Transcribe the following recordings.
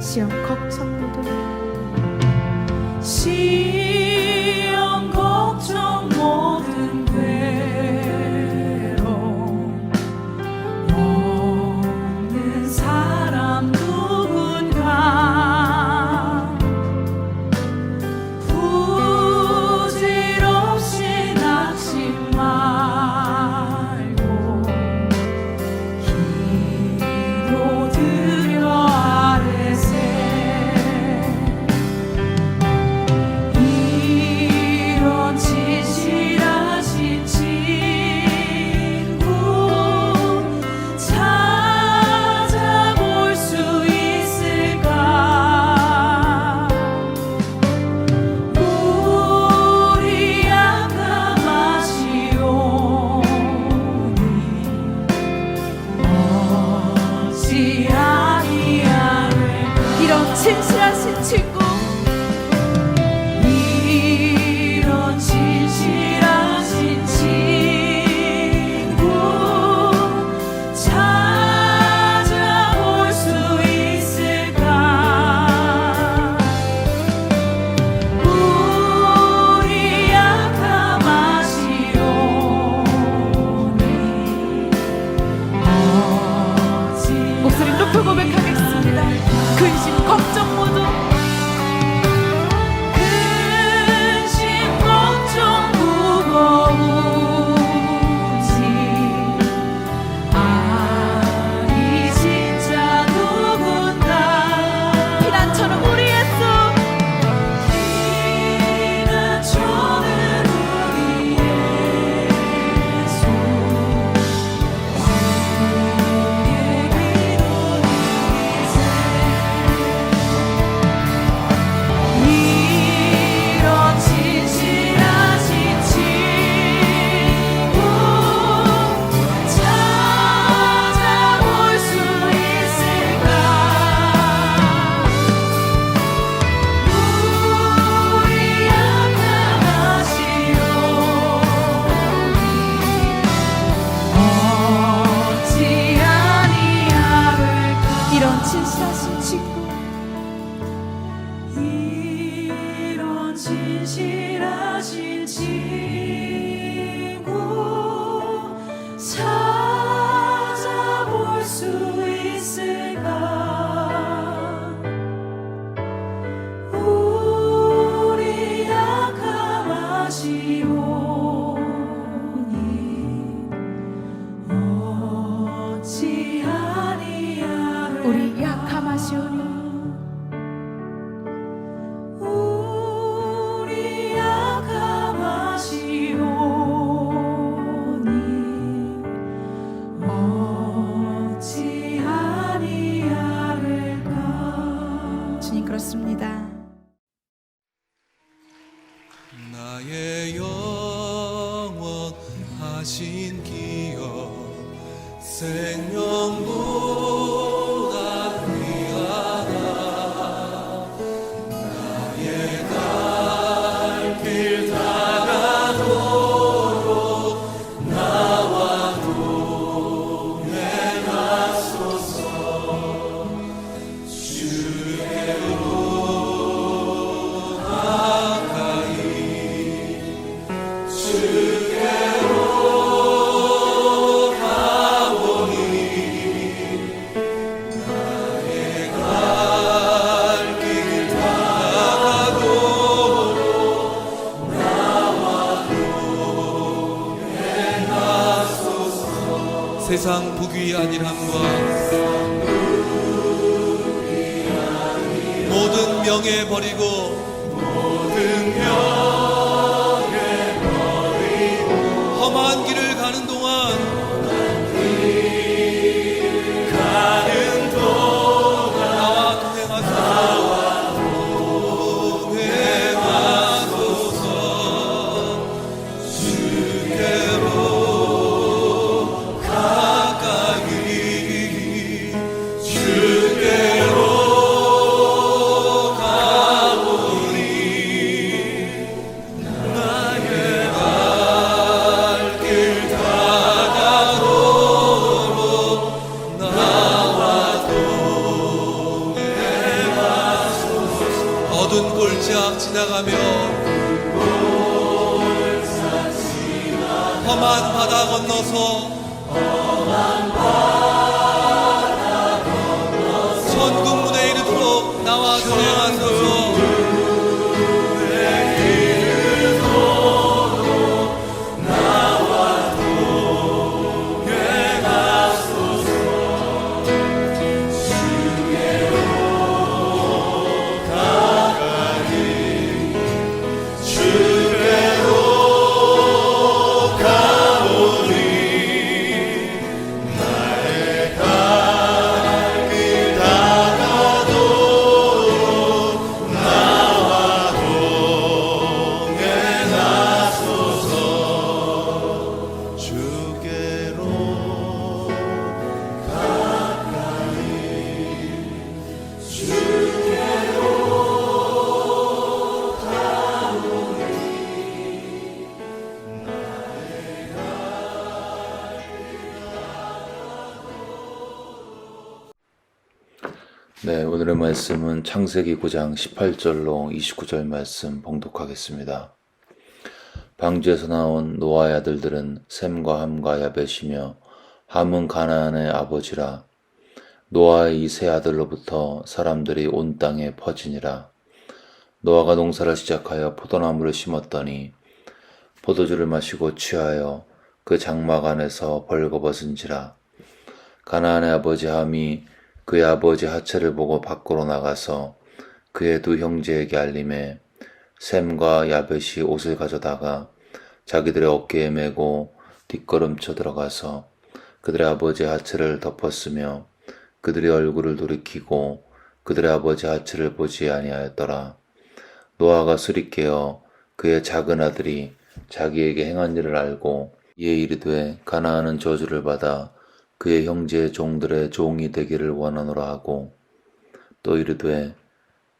시험 걱정 모두 시험 걱정 모든 괴로움 없는 사람 누군가 부질없이 낙심 말고 기도드려 아뢰세. 이런 진실하신 친구 찾아볼 수 있을까? 우리 약함하시오니 어찌 아니하리까? 이런 진실하신 친구 이런 진실하신 친구 찾아볼 수 있을까? 우리 약함하시오니 어찌 목소리 높여 고백하겠습니다. 근심 걱정 모두 근심 걱정 무거운지 아니 진짜 누군가 피난처는 우리 예수 피난처는 우리 예수 우리의 이런 진실하신 친구 찾아볼 수 있을까? 우리 약함하시오니 어찌 아니하리까? 이런 진실하신 친구 이런 진실하신 친구 찾아볼 수 있을까? 우리 약함하시오니 어찌 아니하리까? 우리 약함하시오니 우리 약함하시오니 어찌 아니하리까? 주님 그렇습니다. 나의 영원하신 기억 생명보다 귀하다. 나의 갈 길 다가도록 나와 동행하소서. 주께로 가까이 주께로 가보니 나의 갈 길 다가도록 나와 동행하소서. 세상 부귀 안일함과 모든 명예 버리고 험한 길을 가는 동안 나와 동행하소서. 주께로 가까이 주께로 가보니 살짝 지나가며 험한 바다 건너서 천국 무대에 이르도록 나와 동행하소서. 네, 오늘의 말씀은 창세기 9장 18절로 29절 말씀 봉독하겠습니다. 방주에서 나온 노아의 아들들은 셈과 함과 야벳이며 함은 가나안의 아버지라. 노아의 이 세 아들로부터 사람들이 온 땅에 퍼지니라. 노아가 농사를 시작하여 포도나무를 심었더니 포도주를 마시고 취하여 그 장막 안에서 벌거벗은지라. 가나안의 아버지 함이 그의 아버지 하체를 보고 밖으로 나가서 그의 두 형제에게 알림해 셈과 야벳이 옷을 가져다가 자기들의 어깨에 메고 뒷걸음쳐 들어가서 그들의 아버지 하체를 덮었으며 그들의 얼굴을 돌이키고 그들의 아버지 하체를 보지 아니하였더라. 노아가 술이 깨어 그의 작은 아들이 자기에게 행한 일을 알고 이에 이르되 가나안은 저주를 받아 그의 형제의 종들의 종이 되기를 원하노라 하고 또 이르되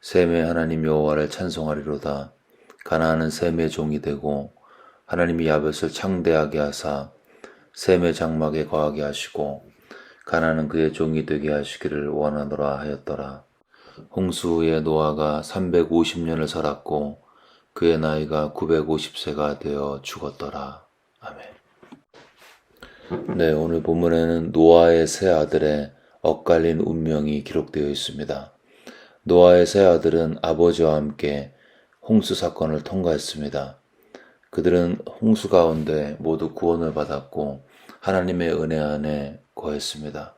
셈의 하나님 여호와를 찬송하리로다. 가나안은 셈의 종이 되고 하나님이 야벳을 창대하게 하사 셈의 장막에 거하게 하시고 가나안은 그의 종이 되게 하시기를 원하노라 하였더라. 홍수 후에 노아가 350년을 살았고 그의 나이가 950세가 되어 죽었더라. 아멘. 네, 오늘 본문에는 노아의 세 아들의 엇갈린 운명이 기록되어 있습니다. 노아의 세 아들은 아버지와 함께 홍수 사건을 통과했습니다. 그들은 홍수 가운데 모두 구원을 받았고 하나님의 은혜 안에 거했습니다.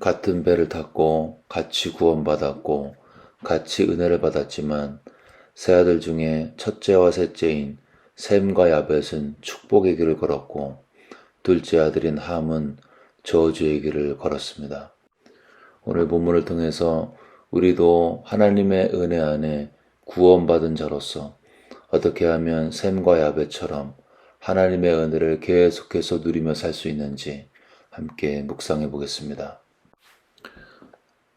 같은 배를 탔고 같이 구원받았고 같이 은혜를 받았지만 세 아들 중에 첫째와 셋째인 셈과 야벳은 축복의 길을 걸었고 둘째 아들인 함은 저주의 길을 걸었습니다. 오늘 본문을 통해서 우리도 하나님의 은혜 안에 구원받은 자로서 어떻게 하면 셈과 야벳처럼 하나님의 은혜를 계속해서 누리며 살 수 있는지 함께 묵상해 보겠습니다.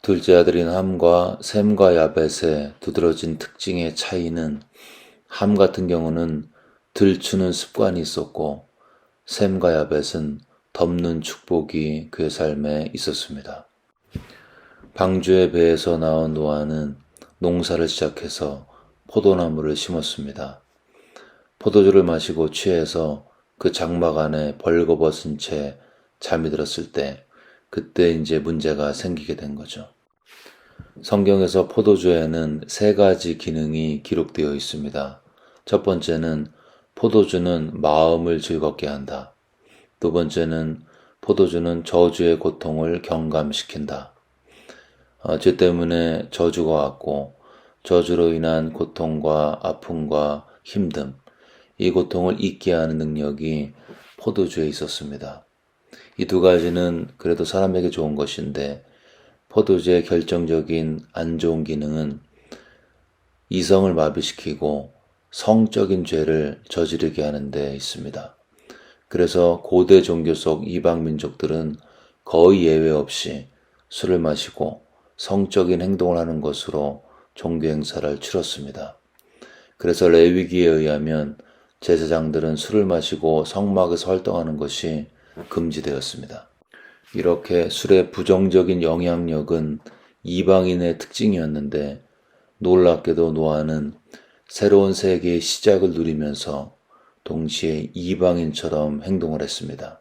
둘째 아들인 함과 셈과 야벳의 두드러진 특징의 차이는 함 같은 경우는 들추는 습관이 있었고 셈과 야벳은 덮는 축복이 그의 삶에 있었습니다. 방주의 배에서 나온 노아는 농사를 시작해서 포도나무를 심었습니다. 포도주를 마시고 취해서 그 장막 안에 벌거벗은 채 잠이 들었을 때 그때 이제 문제가 생기게 된 거죠. 성경에서 포도주에는 세 가지 기능이 기록되어 있습니다. 첫 번째는 포도주는 마음을 즐겁게 한다. 두 번째는 포도주는 저주의 고통을 경감시킨다. 죄 때문에 저주가 왔고 저주로 인한 고통과 아픔과 힘듦, 이 고통을 잊게 하는 능력이 포도주에 있었습니다. 이 두 가지는 그래도 사람에게 좋은 것인데 포도주의 결정적인 안 좋은 기능은 이성을 마비시키고 성적인 죄를 저지르게 하는 데 있습니다. 그래서 고대 종교 속 이방 민족들은 거의 예외 없이 술을 마시고 성적인 행동을 하는 것으로 종교 행사를 치렀습니다. 그래서 레위기에 의하면 제사장들은 술을 마시고 성막에서 활동하는 것이 금지되었습니다. 이렇게 술의 부정적인 영향력은 이방인의 특징이었는데 놀랍게도 노아는 새로운 세계의 시작을 누리면서 동시에 이방인처럼 행동을 했습니다.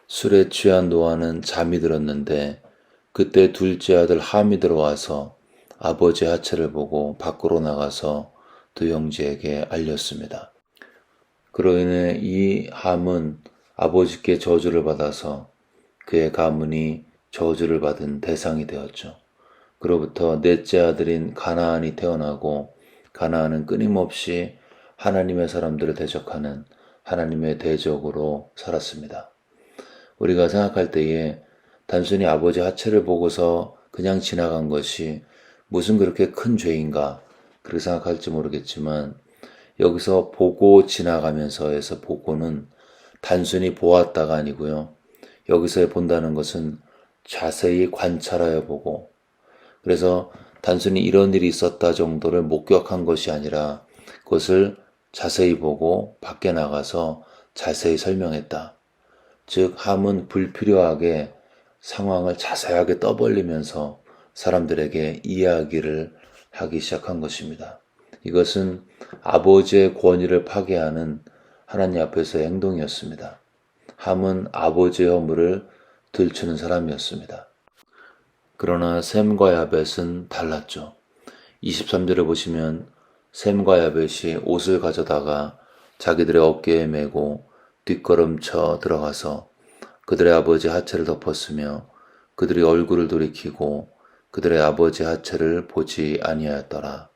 술에 취한 노아는 잠이 들었는데 그때 둘째 아들 함이 들어와서 아버지의 하체를 보고 밖으로 나가서 두 형제에게 알렸습니다. 그로 인해 이 함은 아버지께 저주를 받아서 그의 가문이 저주를 받은 대상이 되었죠. 그로부터 넷째 아들인 가나안이 태어나고 가나안은 끊임없이 하나님의 사람들을 대적하는 하나님의 대적으로 살았습니다. 우리가 생각할 때에 단순히 아버지 하체를 보고서 그냥 지나간 것이 무슨 그렇게 큰 죄인가 그렇게 생각할지 모르겠지만 여기서 보고 지나가면서에서 보고는 단순히 보았다가 아니고요. 여기서 본다는 것은 자세히 관찰하여 보고 그래서 단순히 이런 일이 있었다 정도를 목격한 것이 아니라 그것을 자세히 보고 밖에 나가서 자세히 설명했다. 즉 함은 불필요하게 상황을 자세하게 떠벌리면서 사람들에게 이야기를 하기 시작한 것입니다. 이것은 아버지의 권위를 파괴하는 하나님 앞에서의 행동이었습니다. 함은 아버지의 허물을 들추는 사람이었습니다. 그러나 셈과 야벳은 달랐죠. 23절을 보시면 셈과 야벳이 옷을 가져다가 자기들의 어깨에 메고 뒷걸음쳐 들어가서 그들의 아버지 하체를 덮었으며 그들이 얼굴을 돌이키고 그들의 아버지 하체를 보지 아니하였더라.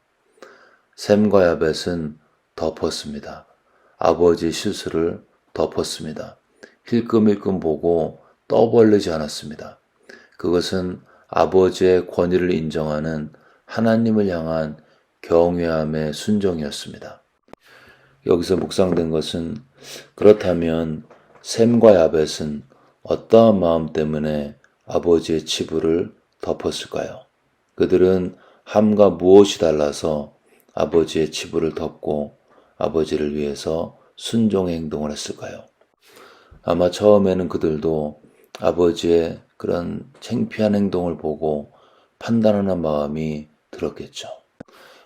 셈과 야벳은 덮었습니다. 아버지 실수를 덮었습니다. 힐끔힐끔 보고 떠벌리지 않았습니다. 그것은 아버지의 권위를 인정하는 하나님을 향한 경외함의 순종이었습니다. 여기서 묵상된 것은 그렇다면 셈과 야벳은 어떠한 마음 때문에 아버지의 치부를 덮었을까요? 그들은 함과 무엇이 달라서 아버지의 치부를 덮고 아버지를 위해서 순종의 행동을 했을까요? 아마 처음에는 그들도 아버지의 그런 창피한 행동을 보고 판단하는 마음이 들었겠죠.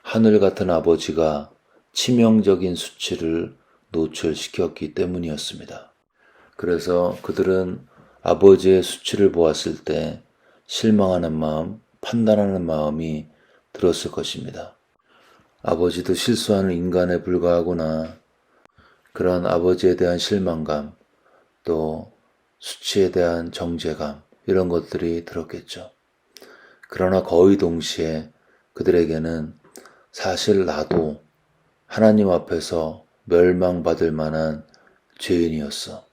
하늘 같은 아버지가 치명적인 수치를 노출시켰기 때문이었습니다. 그래서 그들은 아버지의 수치를 보았을 때 실망하는 마음, 판단하는 마음이 들었을 것입니다. 아버지도 실수하는 인간에 불과하구나. 그런 아버지에 대한 실망감, 또 수치에 대한 정죄감, 이런 것들이 들었겠죠. 그러나 거의 동시에 그들에게는 사실 나도 하나님 앞에서 멸망받을 만한 죄인이었어.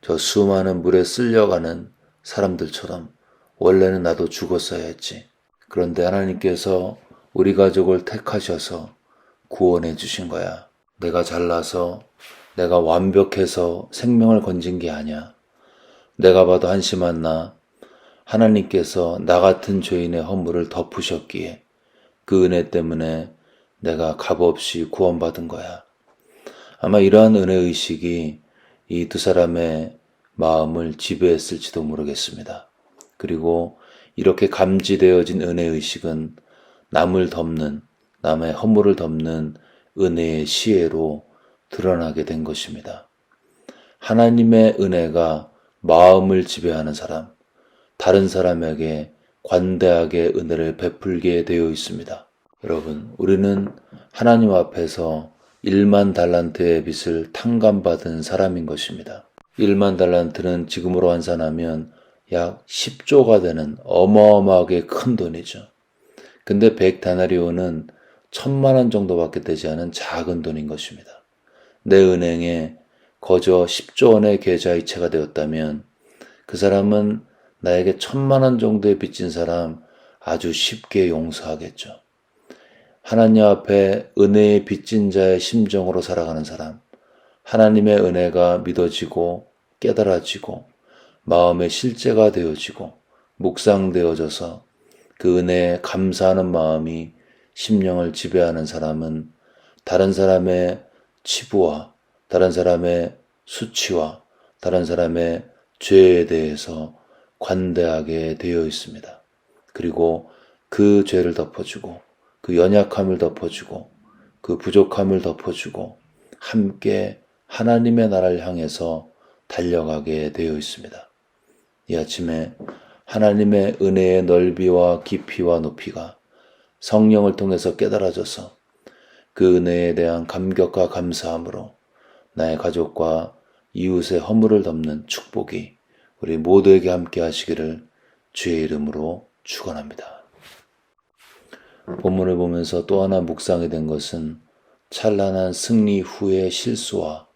저 수많은 물에 쓸려가는 사람들처럼 원래는 나도 죽었어야 했지. 그런데 하나님께서 우리 가족을 택하셔서 구원해 주신 거야. 내가 잘나서 내가 완벽해서 생명을 건진 게 아니야. 내가 봐도 한심한 나 하나님께서 나 같은 죄인의 허물을 덮으셨기에 그 은혜 때문에 내가 값없이 구원받은 거야. 아마 이러한 은혜의식이 이 두 사람의 마음을 지배했을지도 모르겠습니다. 그리고 이렇게 감지되어진 은혜의식은 남을 덮는, 남의 허물을 덮는 은혜의 시혜로 드러나게 된 것입니다. 하나님의 은혜가 마음을 지배하는 사람, 다른 사람에게 관대하게 은혜를 베풀게 되어 있습니다. 여러분, 우리는 하나님 앞에서 1만 달란트의 빚을 탕감받은 사람인 것입니다. 1만 달란트는 지금으로 환산하면 약 10조가 되는 어마어마하게 큰 돈이죠. 근데 100다나리온은 1000만 원 정도밖에 되지 않은 작은 돈인 것입니다. 내 은행에 거저 10조 원의 계좌이체가 되었다면 그 사람은 나에게 1000만 원 정도의 빚진 사람 아주 쉽게 용서하겠죠. 하나님 앞에 은혜의 빚진 자의 심정으로 살아가는 사람, 하나님의 은혜가 믿어지고 깨달아지고 마음의 실제가 되어지고 묵상되어져서 그 은혜에 감사하는 마음이 심령을 지배하는 사람은 다른 사람의 치부와 다른 사람의 수치와 다른 사람의 죄에 대해서 관대하게 되어 있습니다. 그리고 그 죄를 덮어주고 그 연약함을 덮어주고 그 부족함을 덮어주고 함께 하나님의 나라를 향해서 달려가게 되어 있습니다. 이 아침에 하나님의 은혜의 넓이와 깊이와 높이가 성령을 통해서 깨달아져서 그 은혜에 대한 감격과 감사함으로 나의 가족과 이웃의 허물을 덮는 축복이 우리 모두에게 함께 하시기를 주의 이름으로 축원합니다. 본문을 보면서 또 하나 묵상이 된 것은 찬란한 승리 후의 실수와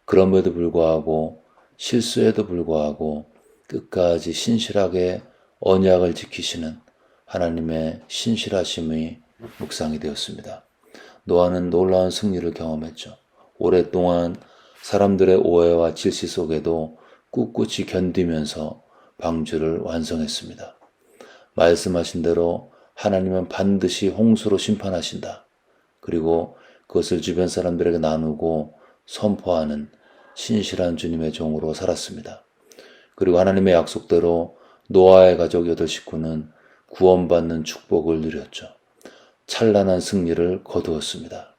그럼에도 불구하고 실수에도 불구하고 끝까지 신실하게 언약을 지키시는 하나님의 신실하심의 묵상이 되었습니다. 노아는 놀라운 승리를 경험했죠. 오랫동안 사람들의 오해와 질시 속에도 꿋꿋이 견디면서 방주를 완성했습니다. 말씀하신 대로 하나님은 반드시 홍수로 심판하신다. 그리고 그것을 주변 사람들에게 나누고 선포하는 신실한 주님의 종으로 살았습니다. 그리고 하나님의 약속대로 노아의 가족 8 식구는 구원받는 축복을 누렸죠. 찬란한 승리를 거두었습니다.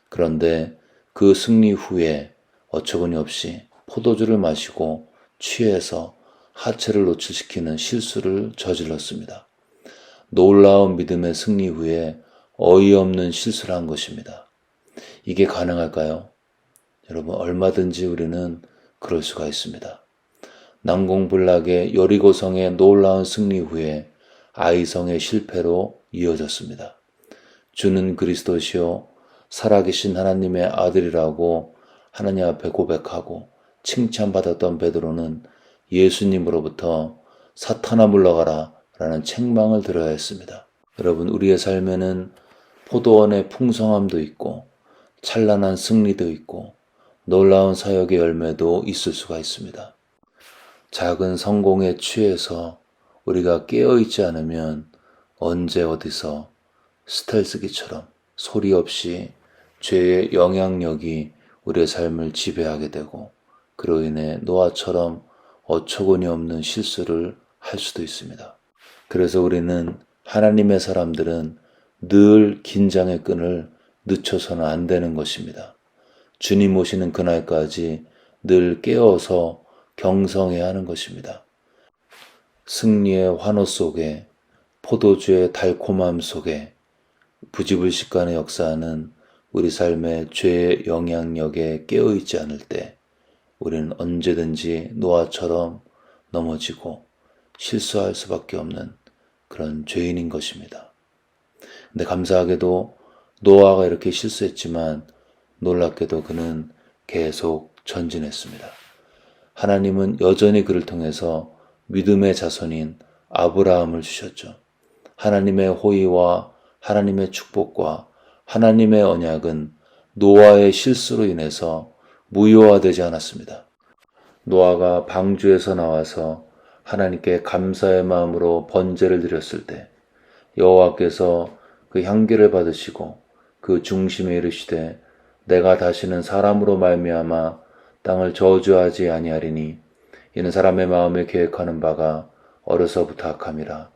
그런데 그 승리 후에 어처구니 없이 포도주를 마시고 취해서 하체를 노출시키는 실수를 저질렀습니다. 놀라운 믿음의 승리 후에 어이없는 실수를 한 것입니다. 이게 가능할까요? 여러분, 얼마든지 우리는 그럴 수가 있습니다. 난공불락의 여리고성의 놀라운 승리 후에 아이성의 실패로 이어졌습니다. 주는 그리스도시요 살아계신 하나님의 아들이라고 하나님 앞에 고백하고 칭찬받았던 베드로는 예수님으로부터 사탄아 물러가라 라는 책망을 들어야 했습니다. 여러분, 우리의 삶에는 포도원의 풍성함도 있고 찬란한 승리도 있고 놀라운 사역의 열매도 있을 수가 있습니다. 작은 성공에 취해서 우리가 깨어있지 않으면 언제 어디서 스텔스기처럼 소리 없이 죄의 영향력이 우리의 삶을 지배하게 되고 그로 인해 노아처럼 어처구니 없는 실수를 할 수도 있습니다. 그래서 우리는 하나님의 사람들은 늘 긴장의 끈을 늦춰서는 안 되는 것입니다. 주님 오시는 그날까지 늘 깨어서 경성해야 하는 것입니다. 승리의 환호 속에 포도주의 달콤함 속에 부지불식간의 역사는 우리 삶의 죄의 영향력에 깨어있지 않을 때 우리는 언제든지 노아처럼 넘어지고 실수할 수밖에 없는 그런 죄인인 것입니다. 근데 감사하게도 노아가 이렇게 실수했지만 놀랍게도 그는 계속 전진했습니다. 하나님은 여전히 그를 통해서 믿음의 자손인 아브라함을 주셨죠. 하나님의 호의와 하나님의 축복과 하나님의 언약은 노아의 실수로 인해서 무효화되지 않았습니다. 노아가 방주에서 나와서 하나님께 감사의 마음으로 번제를 드렸을 때 여호와께서 그 향기를 받으시고 그 중심에 이르시되 내가 다시는 사람으로 말미암아 땅을 저주하지 아니하리니 이는 사람의 마음에 계획하는 바가 어려서부터 악함이라.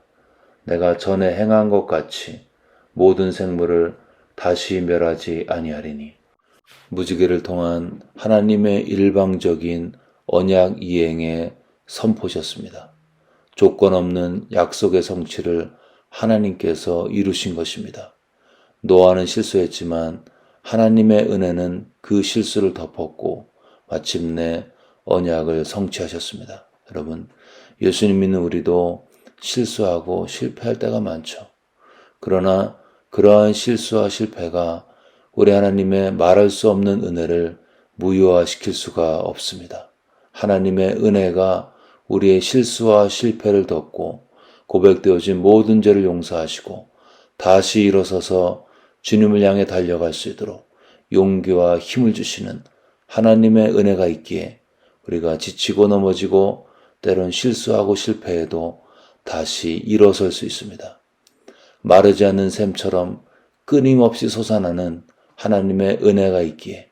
내가 전에 행한 것 같이 모든 생물을 다시 멸하지 아니하리니. 무지개를 통한 하나님의 일방적인 언약 이행의 선포셨습니다. 조건 없는 약속의 성취를 하나님께서 이루신 것입니다. 노아는 실수했지만 하나님의 은혜는 그 실수를 덮었고 마침내 언약을 성취하셨습니다. 여러분, 예수님 믿는 우리도 실수하고 실패할 때가 많죠. 그러나 그러한 실수와 실패가 우리 하나님의 말할 수 없는 은혜를 무효화시킬 수가 없습니다. 하나님의 은혜가 우리의 실수와 실패를 덮고 고백되어진 모든 죄를 용서하시고 다시 일어서서 주님을 향해 달려갈 수 있도록 용기와 힘을 주시는 하나님의 은혜가 있기에 우리가 지치고 넘어지고 때론 실수하고 실패해도 다시 일어설 수 있습니다. 마르지 않는 샘처럼 끊임없이 솟아나는 하나님의 은혜가 있기에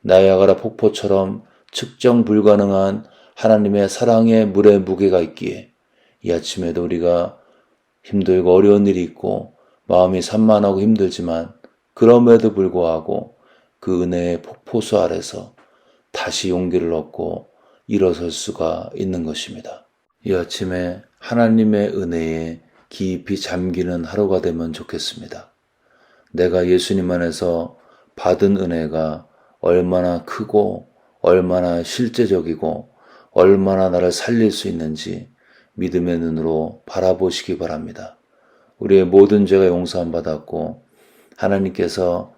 나야가라 폭포처럼 측정 불가능한 하나님의 사랑의 물의 무게가 있기에 이 아침에도 우리가 힘들고 어려운 일이 있고 마음이 산만하고 힘들지만 그럼에도 불구하고 그 은혜의 폭포수 아래서 다시 용기를 얻고 일어설 수가 있는 것입니다. 이 아침에 하나님의 은혜에 깊이 잠기는 하루가 되면 좋겠습니다. 내가 예수님 안에서 받은 은혜가 얼마나 크고 얼마나 실제적이고 얼마나 나를 살릴 수 있는지 믿음의 눈으로 바라보시기 바랍니다. 우리의 모든 죄가 용서함 받았고 하나님께서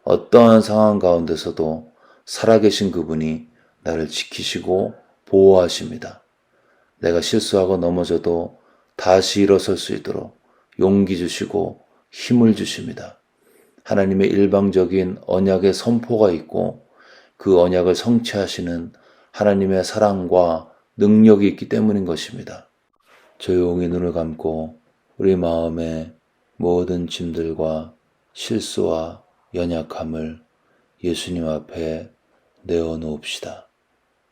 어떠한 상황 가운데서도 살아계신 그분이 나를 지키시고 보호하십니다. 내가 실수하고 넘어져도 다시 일어설 수 있도록 용기 주시고 힘을 주십니다. 하나님의 일방적인 언약의 선포가 있고 그 언약을 성취하시는 하나님의 사랑과 능력이 있기 때문인 것입니다. 조용히 눈을 감고 우리 마음의 모든 짐들과 실수와 연약함을 예수님 앞에 내어놓읍시다.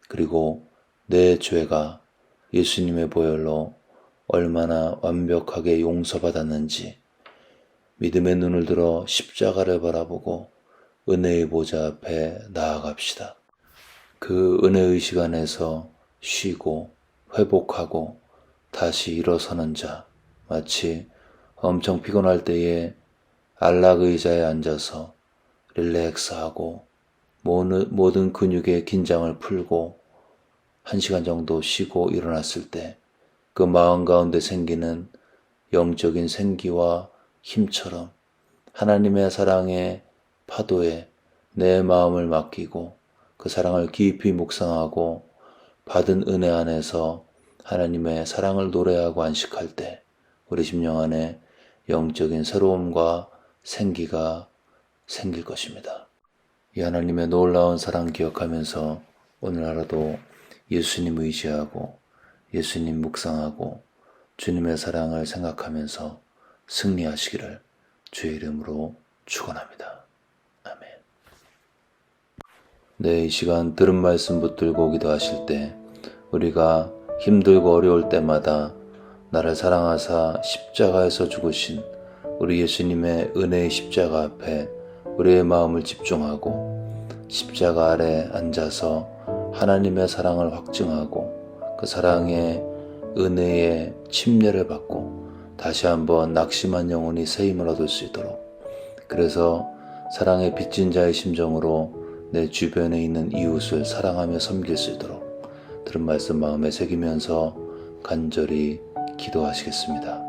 그리고 내 죄가 예수님의 보혈로 얼마나 완벽하게 용서받았는지 믿음의 눈을 들어 십자가를 바라보고 은혜의 보좌 앞에 나아갑시다. 그 은혜의 시간에서 쉬고 회복하고 다시 일어서는 자, 마치 엄청 피곤할 때에 안락 의자에 앉아서 릴렉스하고 모든 근육의 긴장을 풀고 1시간 정도 쉬고 일어났을 때 그 마음 가운데 생기는 영적인 생기와 힘처럼 하나님의 사랑의 파도에 내 마음을 맡기고 그 사랑을 깊이 묵상하고 받은 은혜 안에서 하나님의 사랑을 노래하고 안식할 때 우리 심령 안에 영적인 새로움과 생기가 생길 것입니다. 이 하나님의 놀라운 사랑 기억하면서 오늘 하루도 예수님 의지하고 예수님 묵상하고 주님의 사랑을 생각하면서 승리하시기를 주의 이름으로 축원합니다. 아멘. 네, 이 시간 들은 말씀 붙들고 기도하실 때 우리가 힘들고 어려울 때마다 나를 사랑하사 십자가에서 죽으신 우리 예수님의 은혜의 십자가 앞에 우리의 마음을 집중하고 십자가 아래 앉아서 하나님의 사랑을 확증하고 그 사랑의 은혜의 침례를 받고 다시 한번 낙심한 영혼이 새 힘을 얻을 수 있도록, 그래서 사랑의 빚진 자의 심정으로 내 주변에 있는 이웃을 사랑하며 섬길 수 있도록 들은 말씀 마음에 새기면서 간절히 기도하시겠습니다.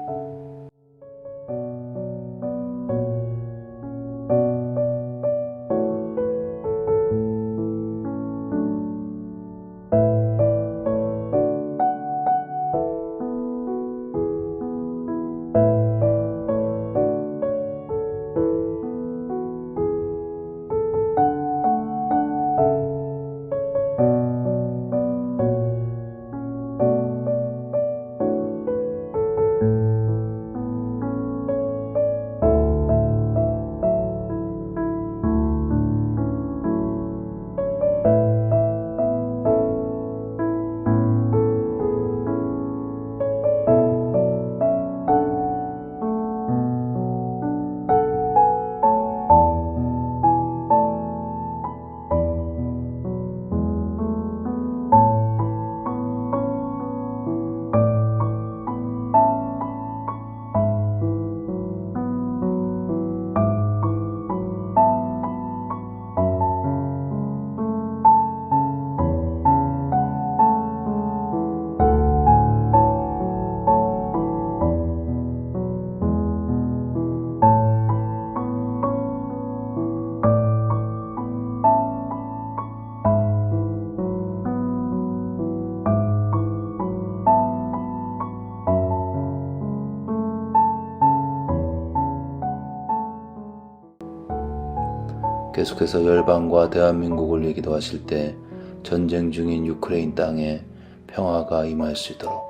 계속해서 열방과 대한민국을 기도하실 때 전쟁 중인 유크레인 땅에 평화가 임할 수 있도록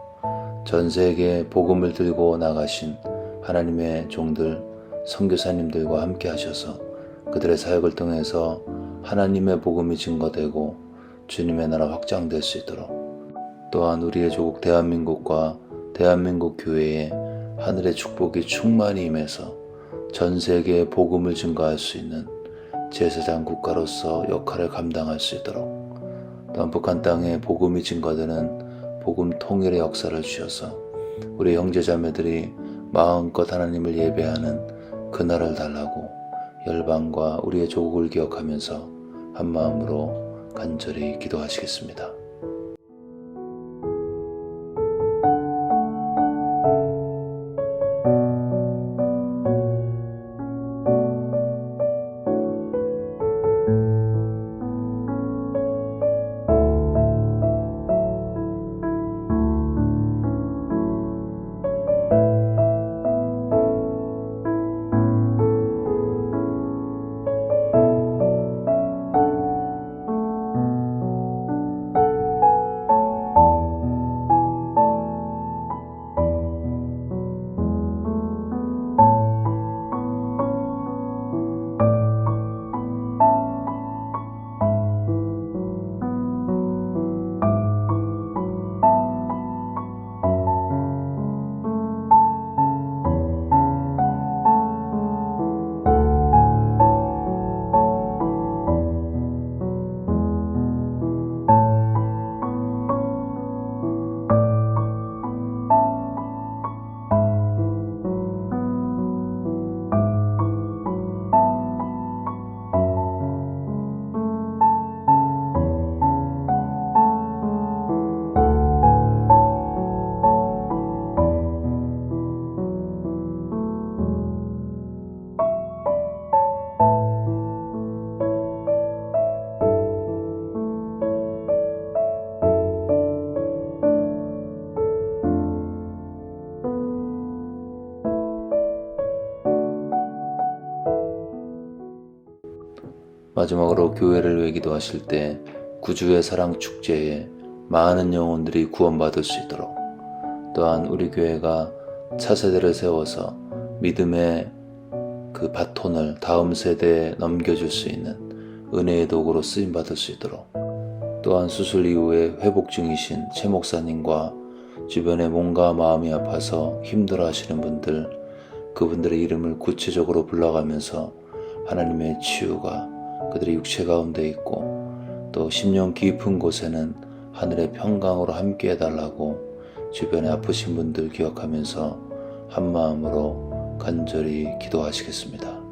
전 세계에 복음을 들고 나가신 하나님의 종들, 선교사님들과 함께 하셔서 그들의 사역을 통해서 하나님의 복음이 증거되고 주님의 나라 확장될 수 있도록, 또한 우리의 조국 대한민국과 대한민국 교회에 하늘의 축복이 충만히 임해서 전 세계에 복음을 증거할 수 있는 제사장 국가로서 역할을 감당할 수 있도록, 또한 북한 땅에 복음이 증거되는 복음 통일의 역사를 주셔서 우리 형제자매들이 마음껏 하나님을 예배하는 그날을 달라고 열방과 우리의 조국을 기억하면서 한마음으로 간절히 기도하시겠습니다. 마지막으로 교회를 위해 기도하실 때 구주의 사랑 축제에 많은 영혼들이 구원받을 수 있도록, 또한 우리 교회가 차세대를 세워서 믿음의 그 바톤을 다음 세대에 넘겨줄 수 있는 은혜의 도구로 쓰임받을 수 있도록, 또한 수술 이후에 회복 중이신 최 목사님과 주변에 몸과 마음이 아파서 힘들어 하시는 분들, 그분들의 이름을 구체적으로 불러가면서 하나님의 치유가 그들의 육체 가운데 있고, 또 심령 깊은 곳에는 하늘의 평강으로 함께 해달라고 주변에 아프신 분들 기억하면서 한마음으로 간절히 기도하시겠습니다.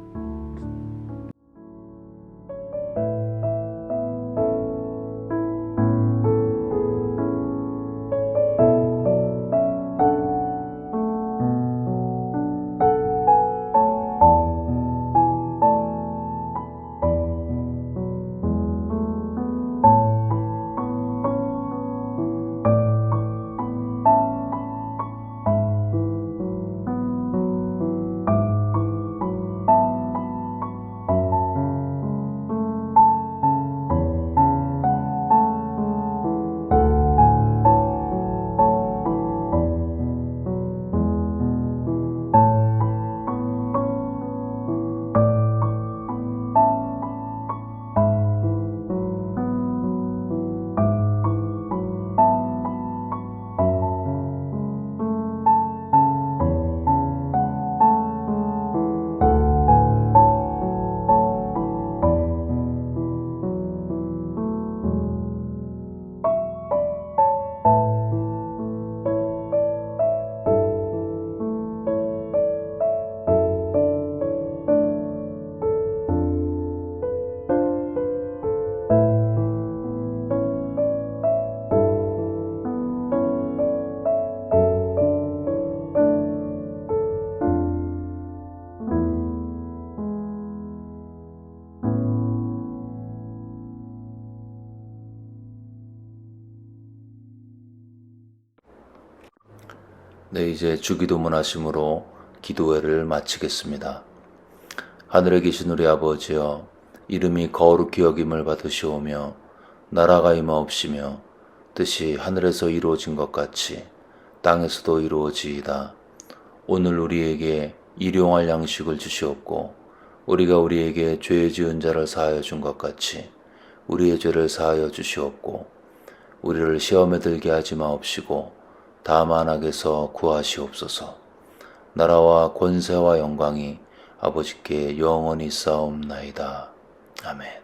네, 이제 주기도문 하심으로 기도회를 마치겠습니다. 하늘에 계신 우리 아버지여, 이름이 거룩히 여김을 받으시오며 나라가 임하옵시며 뜻이 하늘에서 이루어진 것 같이 땅에서도 이루어지이다. 오늘 우리에게 일용할 양식을 주시옵고, 우리가 우리에게 죄 지은 자를 사하여 준 것 같이 우리의 죄를 사하여 주시옵고, 우리를 시험에 들게 하지 마옵시고 다만 악에서 구하시옵소서. 나라와 권세와 영광이 아버지께 영원히 싸움나이다. 아멘.